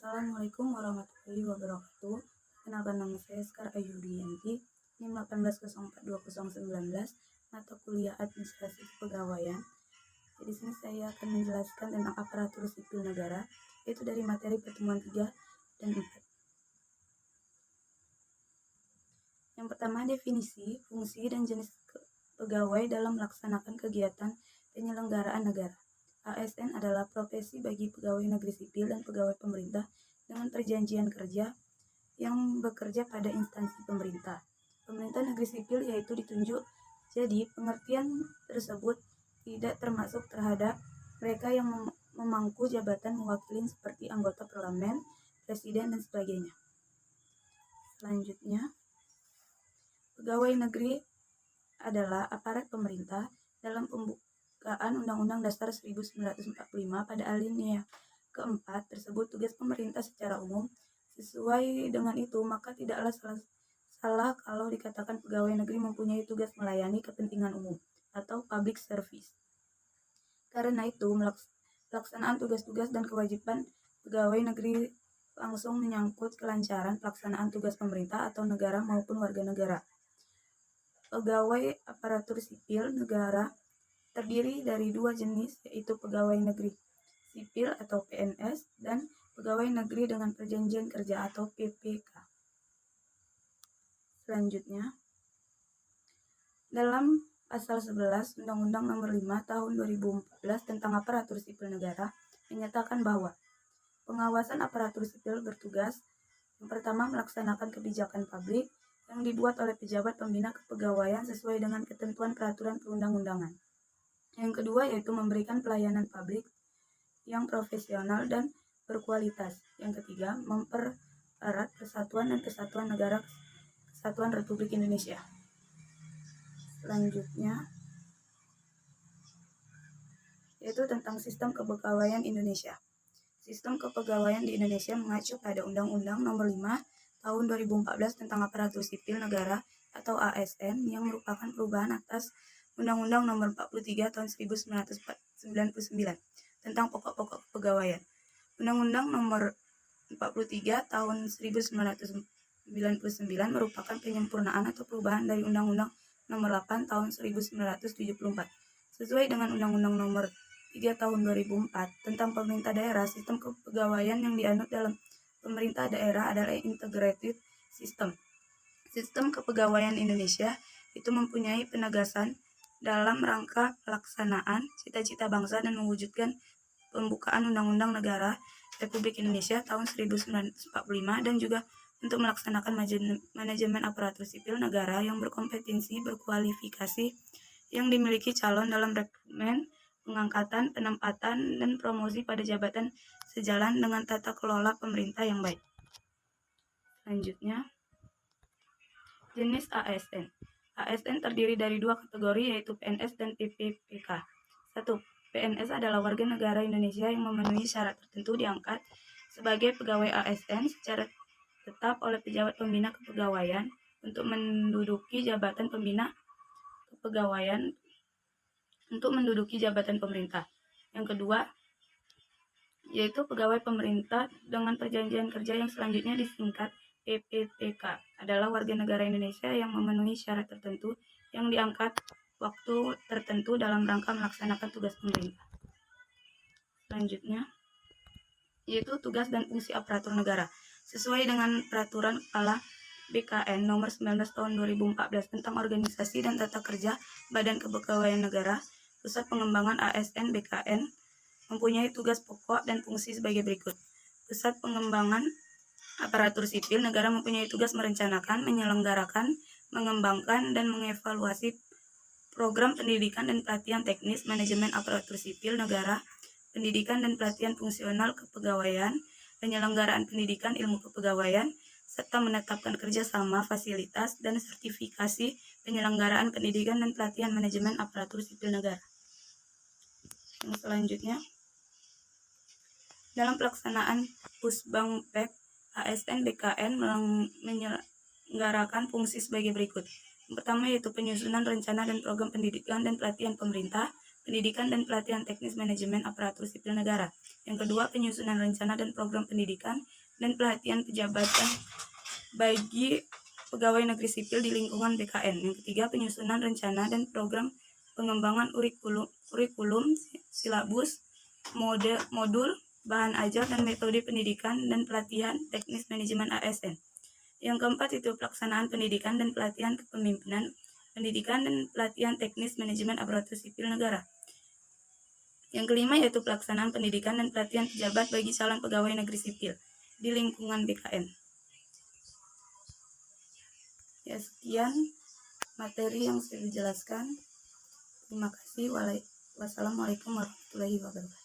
Assalamualaikum warahmatullahi wabarakatuh. Kenalkan, nama saya Sekar Ayudianti, NIM 18042019, mata kuliah Administrasi Kepegawaian. Di sini saya akan menjelaskan tentang aparatur sipil negara, yaitu dari materi pertemuan 3 dan 4. Yang pertama, definisi, fungsi, dan jenis pegawai dalam melaksanakan kegiatan penyelenggaraan negara. ASN adalah profesi bagi pegawai negeri sipil dan pegawai pemerintah dengan perjanjian kerja yang bekerja pada instansi pemerintah. Pemerintah negeri sipil yaitu ditunjuk. Jadi, pengertian tersebut tidak termasuk terhadap mereka yang memangku jabatan mewakili seperti anggota parlemen, presiden, dan sebagainya. Selanjutnya, pegawai negeri adalah aparat pemerintah dalam pembukaan Undang-Undang Dasar 1945 pada alinea keempat tersebut tugas pemerintah secara umum. Sesuai dengan itu, maka tidaklah salah kalau dikatakan pegawai negeri mempunyai tugas melayani kepentingan umum atau public service. Karena itu, pelaksanaan tugas-tugas dan kewajiban pegawai negeri langsung menyangkut kelancaran pelaksanaan tugas pemerintah atau negara maupun warga negara. Pegawai aparatur sipil negara terdiri dari dua jenis, yaitu pegawai negeri sipil atau PNS dan pegawai negeri dengan perjanjian kerja atau PPK. Selanjutnya, dalam pasal 11 Undang-Undang Nomor 5 Tahun 2014 tentang aparatur sipil negara menyatakan bahwa pengawasan aparatur sipil bertugas yang pertama melaksanakan kebijakan publik yang dibuat oleh pejabat pembina kepegawaian sesuai dengan ketentuan peraturan perundang-undangan. Yang kedua yaitu memberikan pelayanan publik yang profesional dan berkualitas. Yang ketiga, mempererat persatuan dan kesatuan negara Kesatuan Republik Indonesia. Selanjutnya, yaitu tentang sistem kepegawaian Indonesia. Sistem kepegawaian di Indonesia mengacu pada Undang-Undang Nomor 5 Tahun 2014 tentang aparatur sipil negara atau ASN yang merupakan perubahan atas Undang-Undang Nomor 43 Tahun 1999 tentang pokok-pokok kepegawaian. Undang-Undang Nomor 43 Tahun 1999 merupakan penyempurnaan atau perubahan dari Undang-Undang Nomor 8 Tahun 1974. Sesuai dengan Undang-Undang Nomor 3 Tahun 2004 tentang pemerintah daerah, sistem kepegawaian yang dianut dalam pemerintah daerah adalah integrated system. Sistem kepegawaian Indonesia itu mempunyai penegasan dalam rangka pelaksanaan cita-cita bangsa dan mewujudkan pembukaan Undang-Undang Negara Republik Indonesia tahun 1945 dan juga untuk melaksanakan manajemen aparatur sipil negara yang berkompetensi, berkualifikasi, yang dimiliki calon dalam rekrutmen, pengangkatan, penempatan, dan promosi pada jabatan sejalan dengan tata kelola pemerintah yang baik. Selanjutnya, jenis ASN. ASN terdiri dari dua kategori yaitu PNS dan PPPK. 1. PNS adalah warga negara Indonesia yang memenuhi syarat tertentu diangkat sebagai pegawai ASN secara tetap oleh pejabat pembina kepegawaian untuk menduduki jabatan pembina kepegawaian untuk menduduki jabatan pemerintah. Yang kedua, yaitu pegawai pemerintah dengan perjanjian kerja yang selanjutnya disingkat PPPK, adalah warga negara Indonesia yang memenuhi syarat tertentu yang diangkat waktu tertentu dalam rangka melaksanakan tugas pemerintah. Selanjutnya, yaitu tugas dan fungsi aparatur negara. Sesuai dengan Peraturan Kepala BKN Nomor 19 Tahun 2014 tentang organisasi dan tata kerja Badan Kepegawaian Negara, Pusat Pengembangan ASN BKN mempunyai tugas pokok dan fungsi sebagai berikut. Pusat Pengembangan Aparatur Sipil Negara mempunyai tugas merencanakan, menyelenggarakan, mengembangkan, dan mengevaluasi program pendidikan dan pelatihan teknis manajemen aparatur sipil negara, pendidikan dan pelatihan fungsional kepegawaian, penyelenggaraan pendidikan ilmu kepegawaian, serta menetapkan kerjasama, fasilitas, dan sertifikasi penyelenggaraan pendidikan dan pelatihan manajemen aparatur sipil negara. Yang selanjutnya, dalam pelaksanaan Pusbangpek, ASN BKN menyelenggarakan fungsi sebagai berikut. Yang pertama yaitu penyusunan rencana dan program pendidikan dan pelatihan pemerintah, pendidikan dan pelatihan teknis manajemen aparatur sipil negara. Yang kedua, penyusunan rencana dan program pendidikan dan pelatihan pejabatan bagi pegawai negeri sipil di lingkungan BKN. Yang ketiga, penyusunan rencana dan program pengembangan kurikulum, silabus, modul, bahan ajar, dan metode pendidikan dan pelatihan teknis manajemen ASN. Yang keempat itu pelaksanaan pendidikan dan pelatihan kepemimpinan, pendidikan dan pelatihan teknis manajemen aparatur sipil negara. Yang kelima yaitu pelaksanaan pendidikan dan pelatihan pejabat bagi calon pegawai negeri sipil di lingkungan BKN. Ya, sekian materi yang saya jelaskan. Terima kasih. Wassalamualaikum warahmatullahi wabarakatuh.